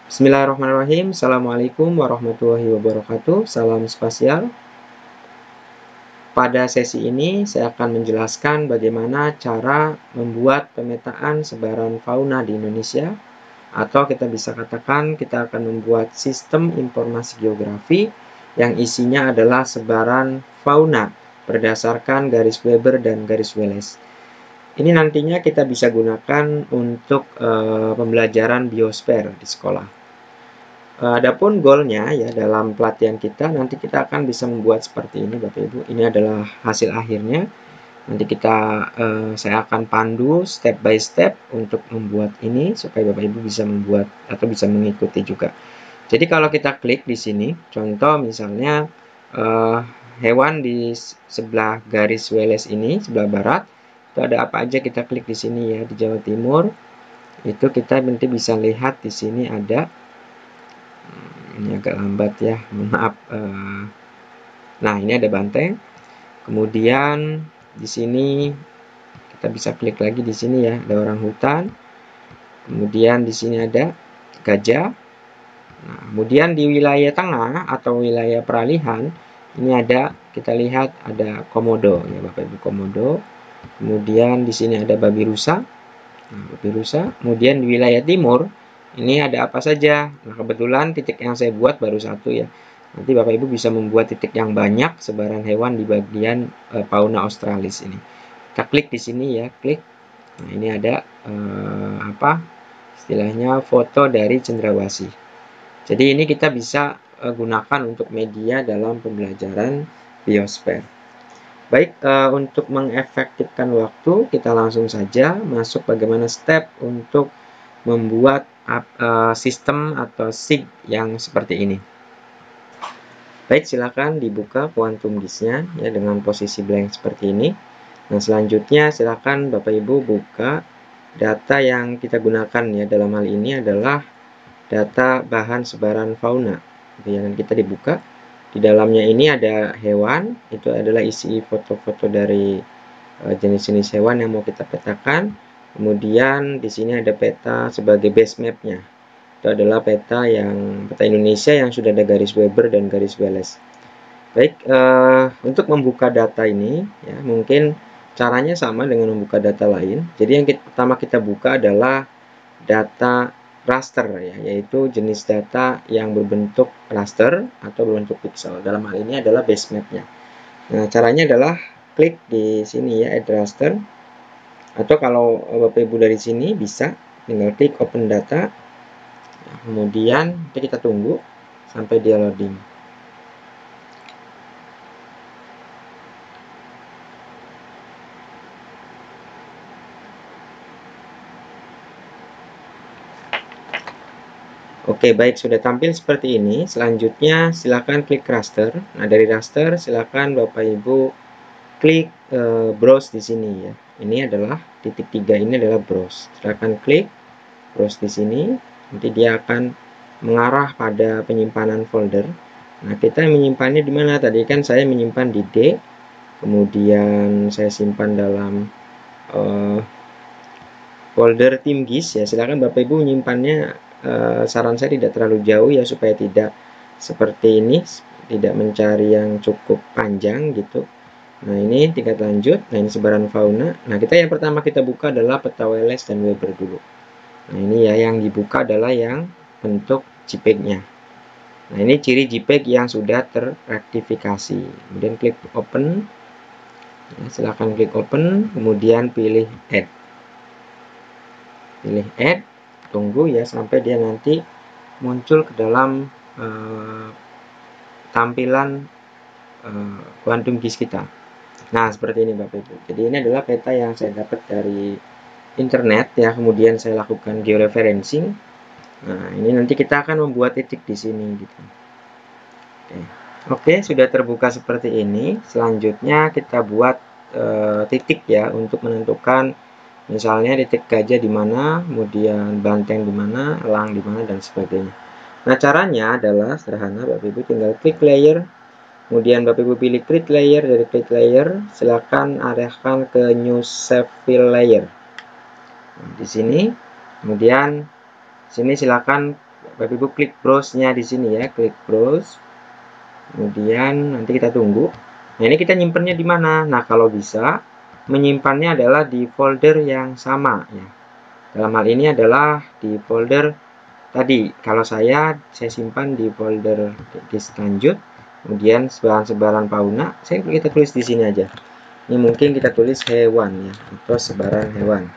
Bismillahirrahmanirrahim. Assalamualaikum warahmatullahi wabarakatuh. Salam spasial. Pada sesi ini saya akan menjelaskan bagaimana cara membuat pemetaan sebaran fauna di Indonesia, atau kita bisa katakan kita akan membuat sistem informasi geografi yang isinya adalah sebaran fauna berdasarkan garis Weber dan garis Wallace. Ini nantinya kita bisa gunakan untuk pembelajaran biosfer di sekolah. Adapun goalnya ya dalam pelatihan kita, nanti kita akan bisa membuat seperti ini Bapak Ibu. Ini adalah hasil akhirnya. Nanti saya akan pandu step by step untuk membuat ini supaya Bapak Ibu bisa membuat atau bisa mengikuti juga. Jadi kalau kita klik di sini, contoh misalnya hewan di sebelah garis Wallace ini, sebelah barat, itu ada apa aja, kita klik di sini ya, di Jawa Timur. Itu kita nanti bisa lihat di sini ada, ini agak lambat ya, maaf. Nah, ini ada banteng. Kemudian di sini kita bisa klik lagi di sini ya, ada orang hutan. Kemudian di sini ada gajah. Nah, kemudian di wilayah tengah atau wilayah peralihan ini ada, kita lihat ada komodo ya Bapak Ibu, komodo. Kemudian di sini ada babi rusa. Nah, babi rusa. Kemudian di wilayah timur ini ada apa saja? Nah, kebetulan titik yang saya buat baru satu ya. Nanti Bapak Ibu bisa membuat titik yang banyak sebaran hewan di bagian fauna australis ini. Kita klik di sini ya, klik. Nah, ini ada istilahnya foto dari cendrawasih. Jadi ini kita bisa gunakan untuk media dalam pembelajaran biosfer. Baik, untuk mengefektifkan waktu, kita langsung saja masuk bagaimana step untuk membuat sistem atau SIG yang seperti ini. Baik, silakan dibuka Quantum Gis-nya ya dengan posisi blank seperti ini. Nah, selanjutnya silakan Bapak Ibu buka data yang kita gunakan ya, dalam hal ini adalah data bahan sebaran fauna. Yang kita dibuka. Di dalamnya ini ada hewan, itu adalah isi foto-foto dari jenis-jenis hewan yang mau kita petakan. Kemudian di sini ada peta sebagai base map-nya. Itu adalah peta Indonesia yang sudah ada garis Weber dan garis Wallace. Baik, untuk membuka data ini ya, mungkin caranya sama dengan membuka data lain. Jadi yang pertama kita buka adalah data raster ya, yaitu jenis data yang berbentuk raster atau berbentuk pixel. Dalam hal ini adalah base map-nya. Nah, caranya adalah klik di sini ya, add raster. Atau kalau Bapak Ibu dari sini bisa tinggal klik open data. Nah, kemudian kita tunggu sampai dia loading. Oke, baik, sudah tampil seperti ini. Selanjutnya silakan klik raster. Nah, dari raster silakan Bapak Ibu klik browse di sini ya. Ini adalah titik 3, ini adalah browse. Silakan klik browse di sini. Nanti dia akan mengarah pada penyimpanan folder. Nah, kita menyimpannya di mana? Tadi kan saya menyimpan di D. Kemudian saya simpan dalam folder tim GIS ya. Silakan Bapak Ibu menyimpannya, saran saya tidak terlalu jauh ya, supaya tidak seperti ini, tidak mencari yang cukup panjang gitu. Nah, ini tingkat lanjut. Nah, ini sebaran fauna. Nah, yang pertama kita buka adalah peta Wallace dan Weber dulu. Nah, ini ya yang dibuka adalah yang bentuk JPEG-nya. Nah, ini ciri JPEG yang sudah teraktifikasi. Kemudian klik open. Nah, silakan klik open, kemudian pilih add. Pilih add, tunggu ya sampai dia nanti muncul ke dalam tampilan Quantum Gis kita. Nah, seperti ini Bapak Ibu. Jadi ini adalah peta yang saya dapat dari internet ya, kemudian saya lakukan georeferencing. Nah, ini nanti kita akan membuat titik di sini gitu. Oke, sudah terbuka seperti ini. Selanjutnya kita buat titik ya untuk menentukan misalnya titik gajah di mana, kemudian banteng di mana, elang di mana, dan sebagainya. Nah, caranya adalah sederhana Bapak Ibu, tinggal klik layer. Kemudian Bapak Ibu pilih create layer. Dari create layer, silakan arahkan ke new save file layer. Nah, di sini, kemudian sini silakan Bapak Ibu klik browse-nya di sini ya, klik browse. Kemudian nanti kita tunggu. Nah, ini kita nyimpannya di mana? Nah, kalau bisa menyimpannya adalah di folder yang sama ya. Dalam hal ini adalah di folder tadi. Kalau saya simpan di folder disk lanjut. Kemudian sebaran-sebaran fauna, kita tulis di sini aja. Ini mungkin kita tulis hewan ya, atau sebaran hewan.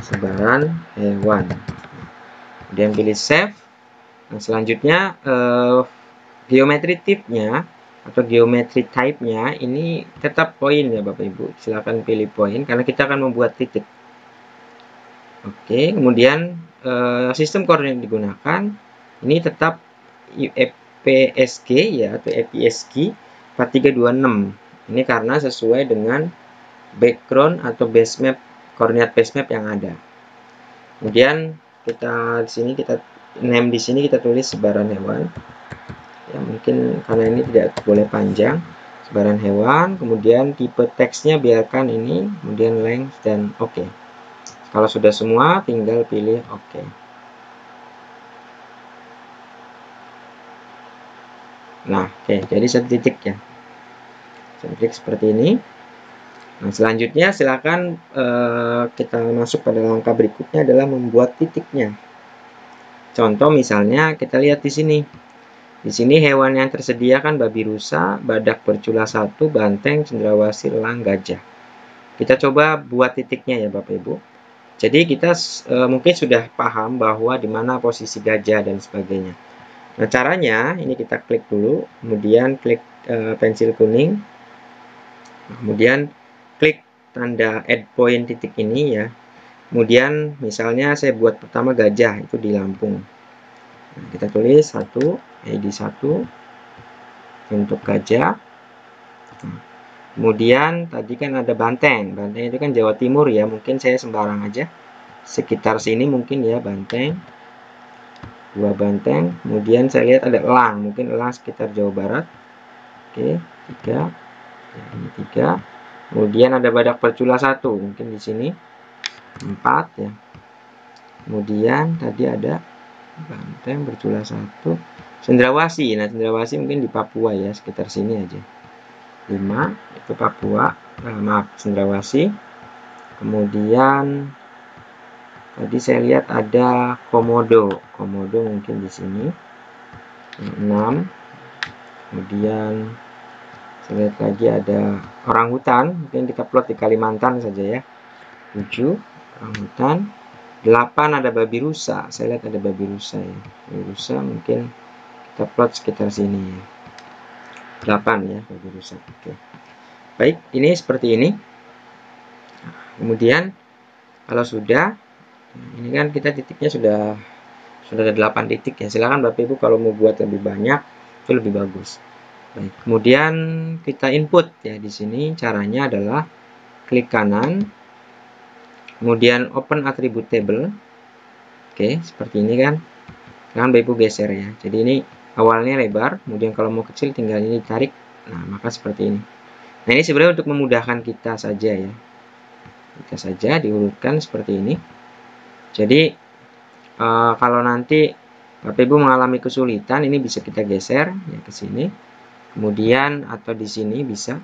Sebaran hewan. Kemudian pilih save. Nah, selanjutnya geometry type-nya atau geometry type-nya ini tetap poin ya Bapak Ibu. Silakan pilih poin karena kita akan membuat titik. Oke, kemudian sistem koordinat digunakan ini tetap UFPSG ya atau EPSG 4326. Ini karena sesuai dengan background atau base map, koordinat base map yang ada. Kemudian kita di sini name di sini kita tulis sebaran hewan. Ya, mungkin karena ini tidak boleh panjang. Sebaran hewan, kemudian tipe teksnya biarkan ini, kemudian length dan oke. Kalau sudah semua tinggal pilih oke. Nah, oke, jadi satu titik ya. Satu titik seperti ini. Nah, selanjutnya silakan kita masuk pada langkah berikutnya adalah membuat titiknya. Contoh misalnya kita lihat di sini. Di sini hewan yang tersedia kan babi rusa, badak bercula 1, banteng, cendrawasih, elang, gajah. Kita coba buat titiknya ya Bapak Ibu. Jadi kita mungkin sudah paham bahwa di mana posisi gajah dan sebagainya. Nah, caranya ini kita klik dulu, kemudian klik pensil kuning, kemudian klik tanda add point titik ini ya. Kemudian misalnya saya buat pertama gajah itu di Lampung. Nah, kita tulis 1 ID 1 untuk gajah. Nah, kemudian tadi kan ada banteng. Banteng itu kan Jawa Timur ya, mungkin saya sembarang aja. Sekitar sini mungkin ya banteng. 2 banteng. Kemudian saya lihat ada elang, mungkin elang sekitar Jawa Barat. Oke, 3. Ya, ini 3. Kemudian ada badak bercula 1, mungkin di sini 4 ya. Kemudian tadi ada banteng bercula 1. Cendrawasih. Nah, cendrawasih mungkin di Papua ya, sekitar sini aja. 5 itu Papua. Maaf, cendrawasih. Kemudian tadi saya lihat ada komodo. Komodo mungkin di sini. 6. Kemudian saya lihat lagi ada orangutan, mungkin kita plot di Kalimantan saja ya. 7 orangutan. 8 ada babi rusa. Saya lihat ada babi rusa ya. Babi rusa mungkin kita plot sekitar sini ya. 8 ya babi rusa. Oke. Baik, ini seperti ini. Kemudian kalau sudah, ini kan kita titiknya sudah ada 8 titik ya. Silakan Bapak Ibu kalau mau buat lebih banyak itu lebih bagus. Baik, kemudian kita input ya di sini. Caranya adalah klik kanan, kemudian open attribute table. Oke, seperti ini kan. Sekarang Bapak Ibu geser ya. Jadi ini awalnya lebar, kemudian kalau mau kecil tinggal ini ditarik. Nah, maka seperti ini. Nah, ini sebenarnya untuk memudahkan kita saja ya. Kita saja diurutkan seperti ini. Jadi kalau nanti Bapak Ibu mengalami kesulitan, ini bisa kita geser ya ke sini. Kemudian atau di sini bisa.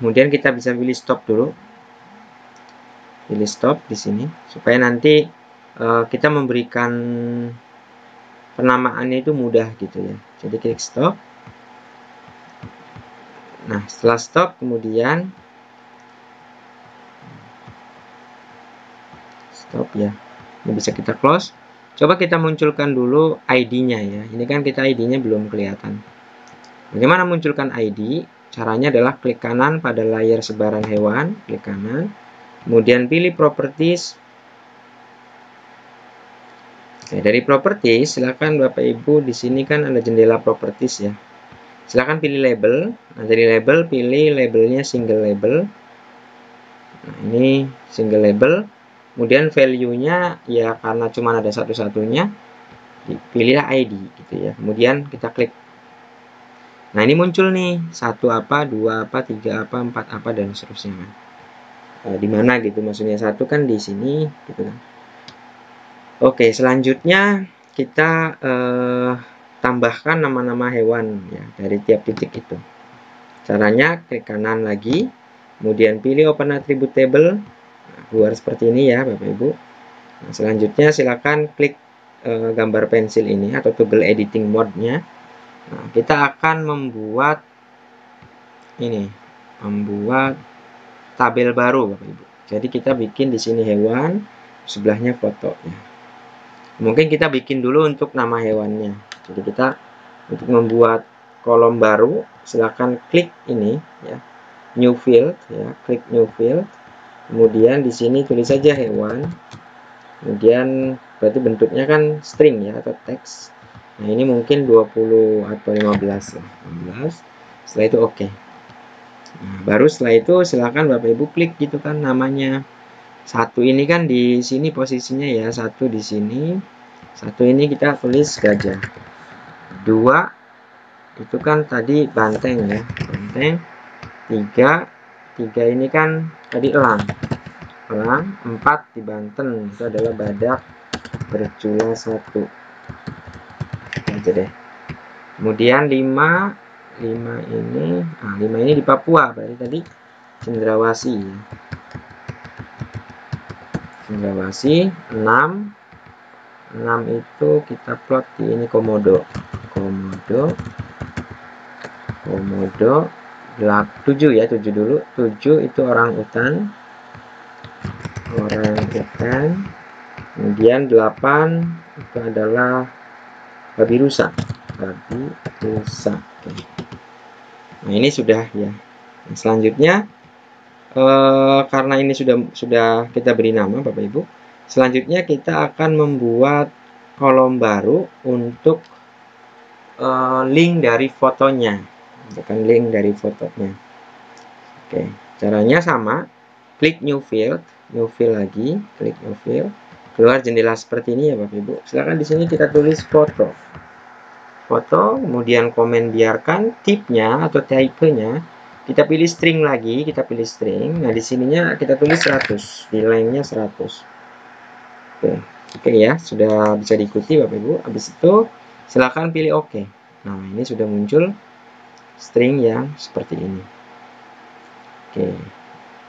Kemudian kita bisa pilih stop dulu. Pilih stop di sini supaya nanti kita memberikan penamaannya itu mudah gitu ya. Jadi klik stop. Nah, setelah stop kemudian stop ya. Ini bisa kita close. Coba kita munculkan dulu ID-nya ya. Ini kan kita ID-nya belum kelihatan. Bagaimana munculkan ID? Caranya adalah klik kanan pada layar sebaran hewan, klik kanan. Kemudian pilih properties. Oke, dari properties silakan Bapak Ibu di sini kan ada jendela properties ya. Silakan pilih label. Nah, dari label pilih labelnya single label. Nah, ini single label. Kemudian value-nya ya karena cuma ada satu-satunya, pilihlah ID gitu ya. Kemudian kita klik. Nah, ini muncul nih 1 apa, 2 apa, 3 apa, 4 apa dan seterusnya kan. Di mana gitu maksudnya 1 kan di sini gitu kan. Oke, selanjutnya kita tambahkan nama-nama hewan ya dari tiap titik itu. Caranya klik kanan lagi, kemudian pilih Open Attribute Table, nah, keluar seperti ini ya Bapak Ibu. Nah, selanjutnya silakan klik gambar pensil ini atau toggle editing mode-nya. Nah, kita akan membuat tabel baru Bapak Ibu. Jadi kita bikin di sini hewan, sebelahnya fotonya. Mungkin kita bikin dulu untuk nama hewannya. Jadi kita untuk membuat kolom baru, silakan klik ini ya, new field ya, klik new field. Kemudian di sini tulis saja hewan. Kemudian berarti bentuknya kan string ya atau teks. Nah, ini mungkin 20 atau 15 ya. 15. Setelah itu oke. Nah, baru setelah itu silakan Bapak Ibu klik gitu kan namanya. Satu ini kan di sini posisinya ya, satu di sini. Satu ini kita tulis gajah. Dua itu kan tadi banteng ya, banteng. Tiga ini kan tadi elang. Empat di Banten itu adalah badak bercula satu. Aja deh. Kemudian lima ini di Papua, berarti tadi cendrawasih ya. Cendrawasih 6 itu kita plot di ini komodo 7 ya, 7 dulu. 7 itu orang utan. Kemudian 8 itu adalah babi rusa. Oke. Nah, ini sudah ya. Nah, selanjutnya karena ini sudah kita beri nama Bapak Ibu. Selanjutnya kita akan membuat kolom baru untuk link dari fotonya. Bukan link dari fotonya. Oke, caranya sama. Klik new field lagi, klik new field. Keluar jendela seperti ini ya Bapak Ibu. Silakan di sini kita tulis foto, kemudian komen biarkan, tipnya atau type-nya kita pilih string lagi, kita pilih string. Nah, di sininya kita tulis 100, di lengthnya 100. Oke ya, sudah bisa diikuti Bapak Ibu. Habis itu silakan pilih oke. Nah, ini sudah muncul string yang seperti ini. Oke.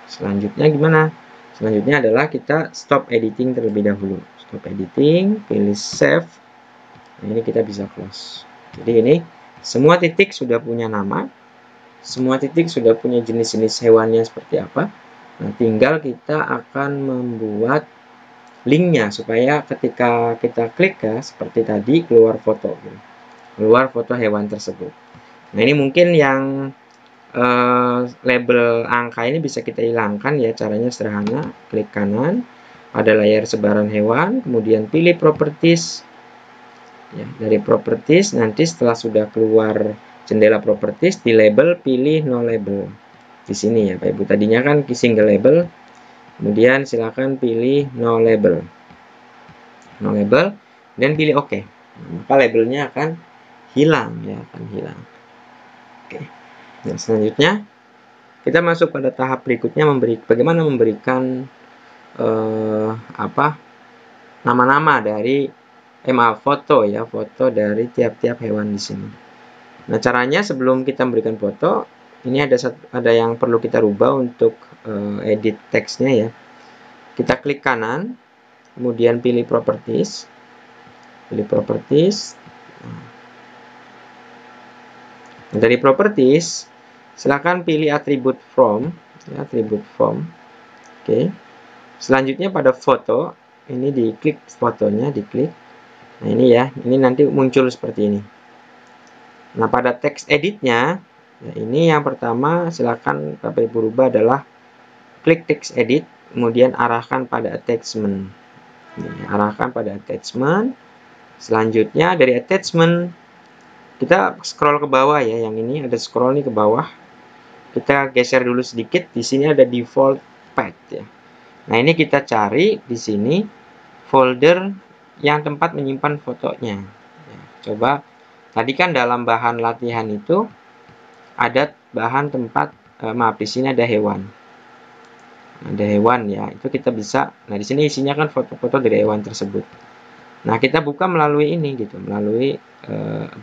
Selanjutnya gimana? Selanjutnya adalah kita stop editing terlebih dahulu. Stop editing, pilih save. Nah, ini kita bisa close. Jadi ini semua titik sudah punya nama. Semua titik sudah punya jenis-jenis hewannya seperti apa. Nah, tinggal kita akan membuat linknya supaya ketika kita klik ya, seperti tadi keluar foto. Keluar foto hewan tersebut. Nah, ini mungkin yang label angka ini bisa kita hilangkan ya, caranya sederhana. Klik kanan pada layar sebaran hewan, kemudian pilih properties ya, dari properties nanti setelah sudah keluar jendela properties di label pilih no label di sini ya Pak Ibu. Tadinya kan single label, kemudian silakan pilih no label dan pilih oke. Maka labelnya akan hilang ya, akan hilang. Oke. Nah, selanjutnya kita masuk pada tahap berikutnya, bagaimana memberikan nama-nama dari foto ya, foto dari tiap-tiap hewan di sini. Nah, caranya sebelum kita memberikan foto, ini ada yang perlu kita rubah untuk edit teksnya ya. Kita klik kanan, kemudian pilih properties. Nah, dari properties silakan pilih atribut from ya, atribut from. Oke. Selanjutnya pada foto ini diklik fotonya, diklik. Nah, ini ya, ini nanti muncul seperti ini. Nah, pada teks editnya ya, ini yang pertama silakan Bapak Ibu rubah adalah klik text edit, kemudian arahkan pada attachment. Ini, arahkan pada attachment. Selanjutnya dari attachment kita scroll ke bawah ya, yang ini ada scroll nih ke bawah. Kita geser dulu sedikit, di sini ada default path ya. Nah, ini kita cari di sini folder yang tempat menyimpan fotonya. Ya, coba tadi kan dalam bahan latihan itu ada bahan tempat di sini ada hewan. Ada hewan ya, itu kita bisa. Nah, di sini isinya kan foto-foto dari hewan tersebut. Nah, kita buka melalui ini gitu, melalui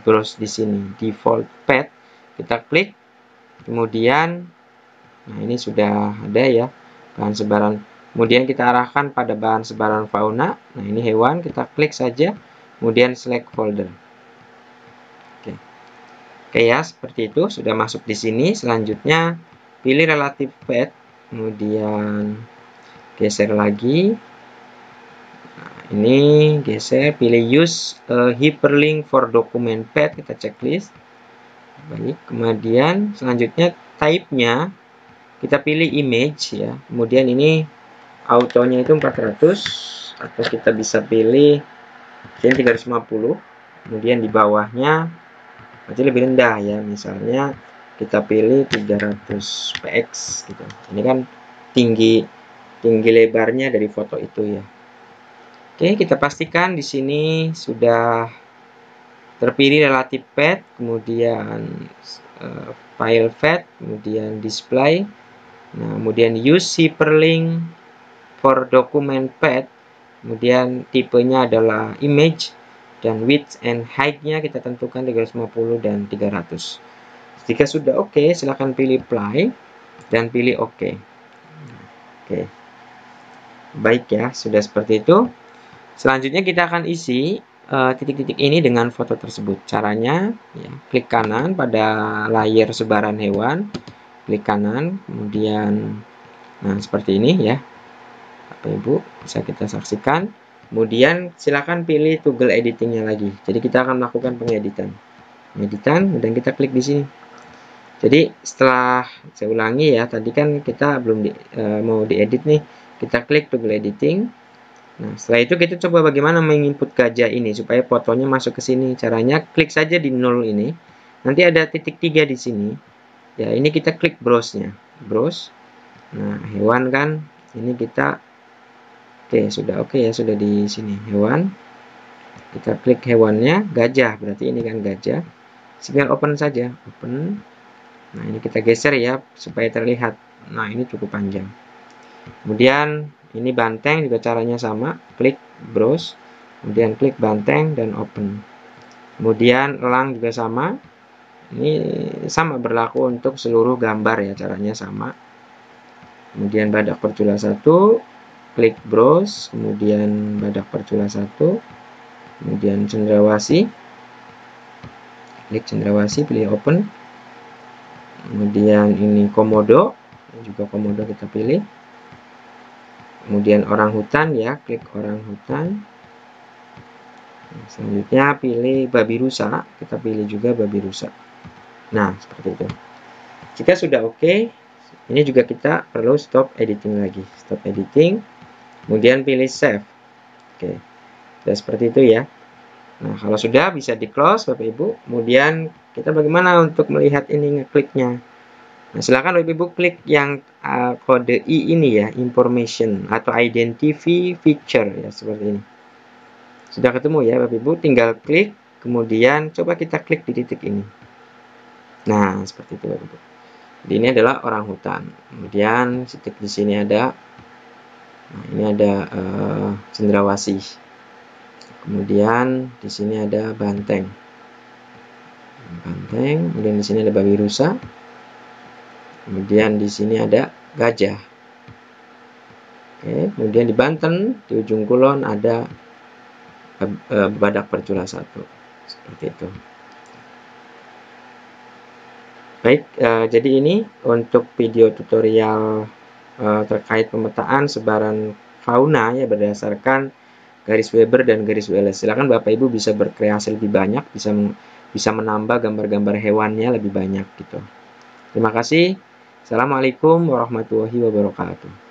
browse di sini, default path. Kita klik, kemudian nah ini sudah ada ya bahan sebaran. Kemudian kita arahkan pada bahan sebaran fauna. Nah, ini hewan, kita klik saja, kemudian select folder. Oke ya, seperti itu sudah masuk di sini. Selanjutnya pilih relative path, kemudian geser lagi. Nah, ini geser, pilih use hyperlink for document path, kita checklist. Baik, kemudian selanjutnya type-nya kita pilih image ya. Kemudian ini autonya itu 400 atau kita bisa pilih 350. Kemudian di bawahnya berarti lebih rendah ya, misalnya kita pilih 300 px gitu. Ini kan tinggi lebarnya dari foto itu ya. Oke, kita pastikan di sini sudah terpilih relative path, kemudian file path, kemudian display. Nah, kemudian use hyperlink for document path, kemudian tipenya adalah image, dan width and height-nya kita tentukan 350 dan 300. Jika sudah oke, silahkan pilih apply dan pilih oke. Oke. Baik ya, sudah seperti itu. Selanjutnya kita akan isi titik-titik ini dengan foto tersebut. Caranya ya, klik kanan pada layar sebaran hewan, klik kanan, kemudian nah seperti ini ya. Bapak Ibu bisa kita saksikan. Kemudian silakan pilih toggle editingnya lagi. Jadi kita akan melakukan pengeditan. Kemudian kita klik di sini. Jadi setelah saya ulangi ya, tadi kan kita belum mau diedit nih. Kita klik toggle editing. Nah, setelah itu kita coba bagaimana menginput gajah ini supaya fotonya masuk ke sini. Caranya klik saja di 0 ini. Nanti ada titik 3 di sini. Ya, ini kita klik browse-nya. Browse. Nah, hewan kan ini kita sudah oke ya, sudah di sini hewan. Kita klik hewannya, gajah, berarti ini kan gajah. Tinggal open saja, open. Nah, ini kita geser ya supaya terlihat. Nah, ini cukup panjang. Kemudian ini banteng juga caranya sama, klik browse, kemudian klik banteng dan open. Kemudian elang juga sama. Ini sama berlaku untuk seluruh gambar ya, caranya sama. Kemudian badak bercula 1, klik browse, kemudian badak bercula 1, kemudian cendrawasih, klik cendrawasih, pilih open. Kemudian ini komodo, juga komodo kita pilih. Kemudian orang hutan ya, klik orang hutan. Selanjutnya pilih babi rusa, kita pilih juga babi rusa. Nah, seperti itu. Jika sudah oke, ini juga kita perlu stop editing lagi. Stop editing, kemudian pilih save. Oke, sudah seperti itu ya. Nah, kalau sudah bisa di close Bapak Ibu. Kemudian kita bagaimana untuk melihat ini ngekliknya. Nah, silakan Bapak Ibu klik yang kode I ini ya, information atau identify feature ya, seperti ini. Sudah ketemu ya Bapak Ibu, tinggal klik, kemudian coba kita klik di titik ini. Nah, seperti itu Bapak Ibu. Ini adalah orang hutan. Kemudian titik di sini ada, nah ini ada cendrawasih. Kemudian di sini ada banteng. Banteng, kemudian di sini ada babi rusa. Kemudian di sini ada gajah. Oke, kemudian di Banten di ujung kulon ada badak bercula 1. Seperti itu. Baik, jadi ini untuk video tutorial terkait pemetaan sebaran fauna ya berdasarkan garis Weber dan garis Wallace. Silakan Bapak Ibu bisa berkreasi lebih banyak, bisa menambah gambar-gambar hewannya lebih banyak gitu. Terima kasih. Assalamualaikum warahmatullahi wabarakatuh.